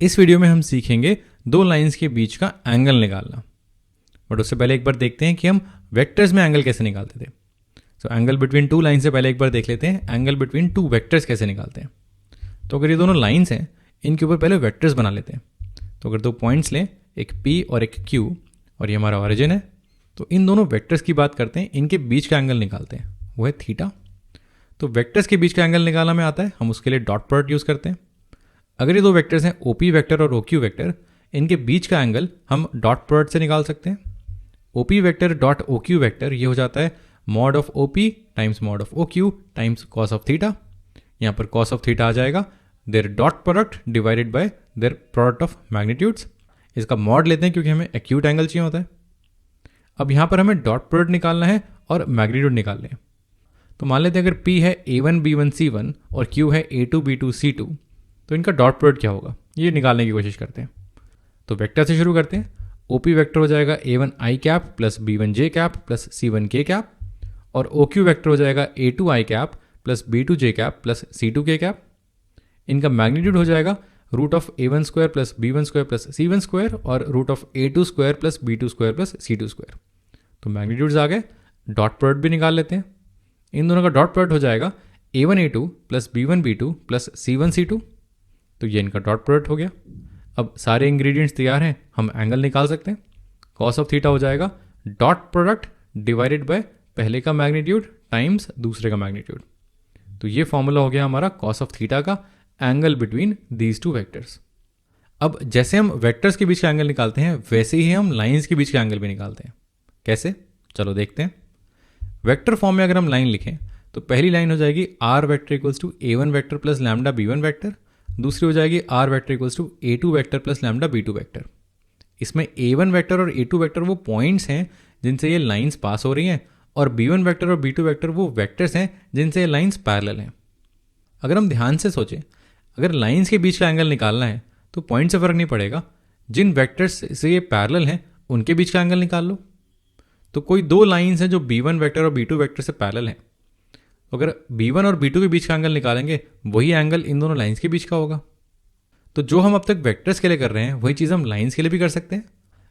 इस वीडियो में हम सीखेंगे दो लाइंस के बीच का एंगल निकालना। बट उससे पहले एक बार देखते हैं कि हम वेक्टर्स में एंगल कैसे निकालते थे। So angle between two line से पहले एक बार देख लेते हैं एंगल बिटवीन टू वेक्टर्स कैसे निकालते हैं। तो अगर ये दोनों लाइंस हैं, इनके ऊपर पहले वेक्टर्स बना लेते हैं। तो अगर दो पॉइंट्स लें, एक P और एक Q, और ये हमारा ऑरिजिन है, तो इन दोनों वेक्टर्स की बात करते हैं, इनके बीच का एंगल निकालते हैं, वो है थीटा। तो वेक्टर्स के बीच का एंगल निकालना में आता है, हम उसके लिए डॉट प्रोडक्ट यूज़ करते हैं। अगर ये दो वेक्टर्स हैं OP वेक्टर और OQ वेक्टर, इनके बीच का एंगल हम डॉट प्रोडक्ट से निकाल सकते हैं। OP vector dot OQ vector ये हो जाता है mod of OP times mod of OQ times cos of theta. यहाँ पर कॉस ऑफ थीटा आ जाएगा their dot product divided by their product of magnitudes. इसका मॉड लेते हैं क्योंकि हमें एक्यूट एंगल चाहिए होता है। अब यहाँ पर हमें डॉट प्रोडक्ट निकालना है और मैग्नीट्यूड निकालने हैं। तो मान लेते हैं अगर P है A1 B1 C1 और Q है A2 B2 C2, तो इनका डॉट प्रोडक्ट क्या होगा, ये निकालने की कोशिश करते हैं। तो वेक्टर से शुरू करते हैं। OP वेक्टर हो जाएगा A1 I cap plus B1 J cap plus C1 K cap, और OQ वेक्टर हो जाएगा A2 I cap plus B2 J cap plus C2 K cap. इनका मैग्नीट्यूड हो जाएगा root of A1 square plus B1 square plus C1 square और root of A2 square plus B2 square plus C2 square. तो magnitudes आ गए, dot product भी निकाल लेते हैं। इन दोनों का डॉट प्रोडक्ट हो जाएगा A1 A2 plus B1 B2 plus C1 C2। तो ये इनका डॉट प्रोडक्ट हो गया। अब सारे इंग्रेडिएंट्स तैयार हैं, हम एंगल निकाल सकते हैं। कॉस ऑफ थीटा हो जाएगा डॉट प्रोडक्ट डिवाइडेड बाय पहले का मैग्नीट्यूड टाइम्स दूसरे का मैग्नीट्यूड। तो ये फॉर्मूला हो गया हमारा कॉस ऑफ थीटा का angle between these two vectors. अब जैसे हम वेक्टर्स के बीच का एंगल निकालते हैं, वैसे ही हम लाइंस के बीच का एंगल भी निकालते हैं। कैसे, चलो देखते हैं। वेक्टर फॉर्म में अगर हम लाइन लिखें तो पहली लाइन हो जाएगी R vector equals to A1 vector plus lambda B1 vector, दूसरी हो जाएगी R vector equals to A2 vector plus lambda B2 vector. इसमें A1 वेक्टर और A2 वेक्टर वो पॉइंट्स हैं जिनसे ये लाइंस पास हो रही हैं, और B1 वेक्टर और B2 वेक्टर वो वेक्टर्स हैं जिनसे ये लाइंस पैरेलल हैं। अगर हम ध्यान से सोचें, अगर लाइंस के बीच का एंगल निकालना है तो पॉइंट से फर्क नहीं पड़ेगा, जिन वेक्टर्स से ये पैरेलल हैं उनके बीच का एंगल निकाल लो। तो कोई दो लाइंस हैं जो B1 वेक्टर और B2 वेक्टर से पैरेलल हैं, तो अगर B1 और B2 के बीच का एंगल निकालेंगे, वही एंगल इन दोनों लाइंस के बीच का होगा। तो जो हम अब तक वेक्टर्स के लिए कर रहे हैं, वही चीज़ हम लाइंस के लिए भी कर सकते हैं।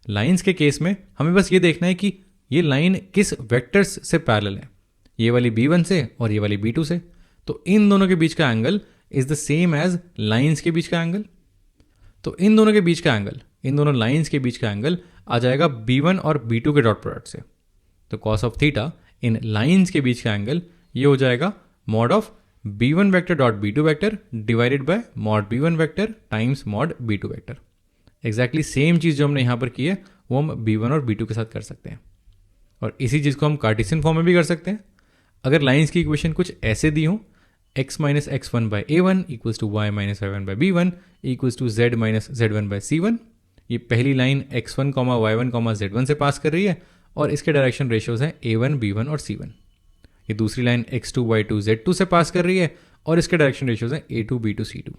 लाइंस के केस में हमें बस ये देखना है कि ये लाइन किस वेक्टर्स से पैरेलल है, ये वाली B1 से और ये वाली B2 से। तो इन दोनों के बीच का angle is the same as lines के बीच का एंगल। तो इन दोनों के बीच का एंगल, इन दोनों लाइंस के बीच का एंगल आ जाएगा B1 और B2 के डॉट प्रोडक्ट से। तो कॉस ऑफ थीटा इन लाइंस के बीच का एंगल ये हो जाएगा mod of B1 vector dot B2 vector divided by mod B1 vector times mod B2 vector. Exactly same चीज़ जो हमने यहाँ पर की है वो हम B1 और B2 के साथ कर सकते हैं, और इसी चीज़ को हम कार्टेशियन फॉर्म में भी कर सकते हैं। अगर लाइंस की इक्वेशन कुछ ऐसे दी हो, x minus x1 by A1 equals to y minus y1 by B1 equals to z minus z1 by C1। ये पहली लाइन x1 y1 z1 से पास कर रही है, और इसके डायरेक्शन रेशियोज हैं A1 B1 और C1। ये दूसरी लाइन x2 y2 z2 से पास कर रही है, और इसके डायरेक्शन रेशियोज हैं A2 B2 C2।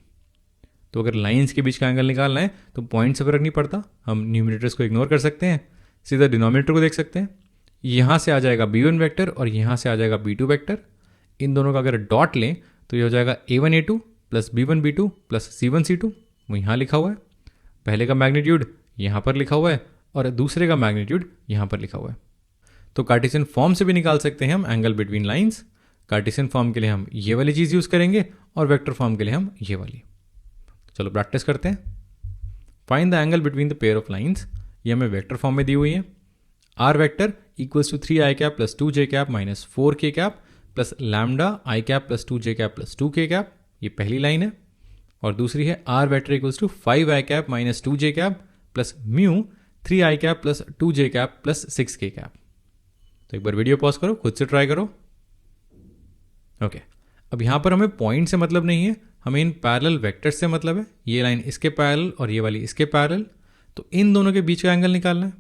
तो अगर लाइंस के बीच का एंगल निकालना है तो पॉइंट से फर्क नहीं पड़ता, हम न्यूमरेटर्स को इग्नोर कर सकते हैं, सीधा डिनोमिनेटर को देख सकते हैं। यहाँ से आ जाएगा B1 वेक्टर और यहाँ से आ जाएगा B2 वेक्टर। इन दोनों का अगर डॉट लें तो ये हो जाएगा A1 A2 plus B1 B2 plus C1 C2। वो यहाँ लिखा हुआ है, पहले का मैग्नीट्यूड यहाँ पर लिखा हुआ है और दूसरे का मैग्नीट्यूड यहाँ पर लिखा हुआ है। तो कार्टेशियन फॉर्म से भी निकाल सकते हैं हम angle between lines. Cartesian form के लिए हम ये वाली चीज़ यूज़ करेंगे और वेक्टर फॉर्म के लिए हम ये वाली। चलो प्रैक्टिस करते हैं। Find the angle between the pair of lines. ये हमें वेक्टर फॉर्म में दी हुई है। R vector equals to 3i cap plus 2j cap minus 4k cap plus lambda i cap plus 2j cap plus 2k cap. ये पहली line है। और दूसरी है R vector equals to 5i cap minus 2j cap plus mu 3i cap plus 2j cap plus 6k cap. तो एक बार video pause करो, खुद से ट्राई करो। ओके, अब यहाँ पर हमें पॉइंट से मतलब नहीं है, हमें इन पैरेलल वेक्टर्स से मतलब है। ये लाइन इसके पैरेलल और ये वाली इसके पैरेलल। तो इन दोनों के बीच का एंगल निकालना है।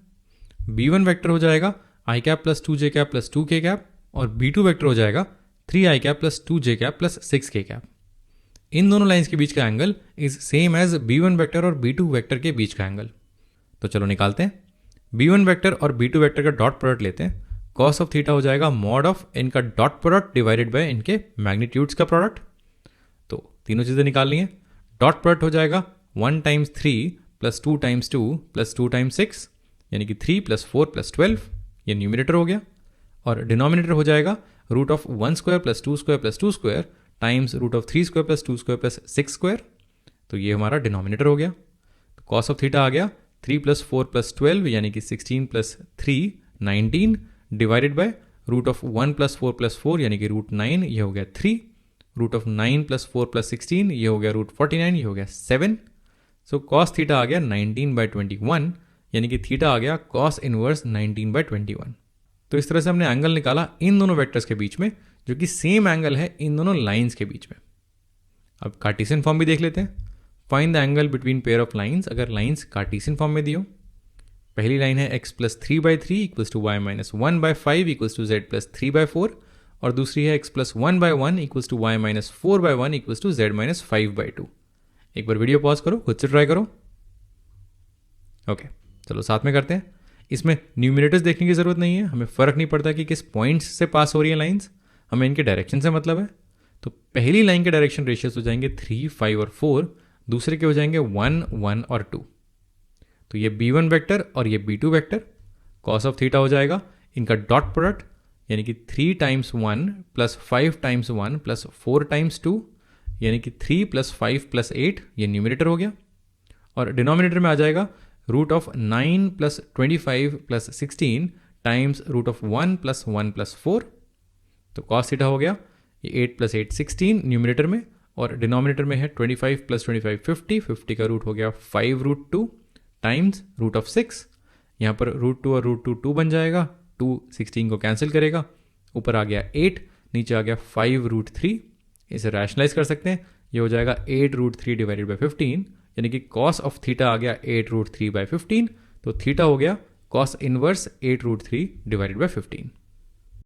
B1 वेक्टर हो जाएगा i cap plus 2j cap plus 2k cap, और B2 वेक्टर हो जाएगा 3i cap plus 2j cap plus 6k cap. इन दोनों लाइंस के बीच का angle is same as B1 vector और B2 वेक्टर के बीच का एंगल। तो चलो निकालते हैं। B1 वेक्टर और B2 वेक्टर का डॉट प्रोडक्ट लेते हैं। कॉस ऑफ थीटा हो जाएगा मॉड ऑफ इनका डॉट प्रोडक्ट डिवाइडेड बाय इनके मैग्नीट्यूड्स का प्रोडक्ट। तो तीनों चीज़ें निकाल ली हैं। डॉट प्रोडक्ट हो जाएगा 1 times 3 plus 2 times 2 plus 2 times 6, यानी कि 3 प्लस 4 प्लस 12, ये न्यूमिनेटर हो गया। और डिनोमिनेटर हो जाएगा root of 1 square plus 2 square plus 2 square times root of 3 square plus 2 square plus 6 square. तो ये हमारा डिनोमिनेटर हो गया। तो कॉस ऑफ थीटा आ गया 3 प्लस 4 प्लस 12, यानी कि 16 plus 3 19 divided by root of 1 plus 4 plus 4, यानी कि रूट 9, ये हो गया 3, रूट ऑफ 9 प्लस 4 प्लस 16, ये हो गया रूट 49, ये हो गया 7। सो कॉस थीटा आ गया 19/21, यानी कि थीटा आ गया कॉस इनवर्स 19/21। तो इस तरह से हमने एंगल निकाला इन दोनों वेक्टर्स के बीच में, जो कि सेम एंगल है इन दोनों लाइंस के बीच में। अब कार्टेशियन फॉर्म भी देख लेते हैं। Find the angle between pair of lines, अगर लाइंस कार्टेशियन फॉर्म में दी हो। पहली लाइन है x plus 3/3 equals to y minus 1/5 equals to z plus 3/4, और दूसरी है x plus 1/1 equals to y minus 4/1 equals to z minus 5/2। एक बार वीडियो पॉज करो, खुद से ट्राई करो। ओके, चलो साथ में करते हैं। इसमें न्यूमिनेटर्स देखने की जरूरत नहीं है, हमें फर्क नहीं पड़ता कि किस पॉइंट्स से पास हो रही है लाइंस, हमें इनके डायरेक्शन से मतलब है। तो पहली लाइन के डायरेक्शन रेशियोज हो जाएंगे 3, 5 और 4, दूसरे के हो जाएंगे 1, 1 और 2। तो ये b1 वेक्टर और ये b2 vector. Cos of theta हो जाएगा इनका डॉट प्रोडक्ट, यानी कि 3 times 1 plus 5 times 1 plus 4 times 2, यानी कि 3 प्लस 5 प्लस 8, ये न्यूमिनेटर हो गया। और डिनोमिनेटर में आ जाएगा root of 9 plus 25 plus 16 times root of 1 plus 1 plus 4। तो कॉस थीटा हो गया ये 8 प्लस 8 16 न्यूमिनेटर में, और डिनोमिनेटर में है 25 प्लस 25 50, 50 का रूट हो गया 5 रूट 2 टाइम्स रूट ऑफ 6। यहाँ पर रूट 2 और रूट 2 2 बन जाएगा, 2 16 को कैंसिल करेगा, ऊपर आ गया 8, नीचे आ गया 5 रूट 3। इसे रैशनलाइज कर सकते हैं, ये हो जाएगा 8 रूट 3 डिवाइडेड बाई 15, यानी कि कॉस ऑफ थीटा आ गया 8 रूट 3 बाई 15। तो थीटा हो गया cos inverse 8 root 3 divided by 15।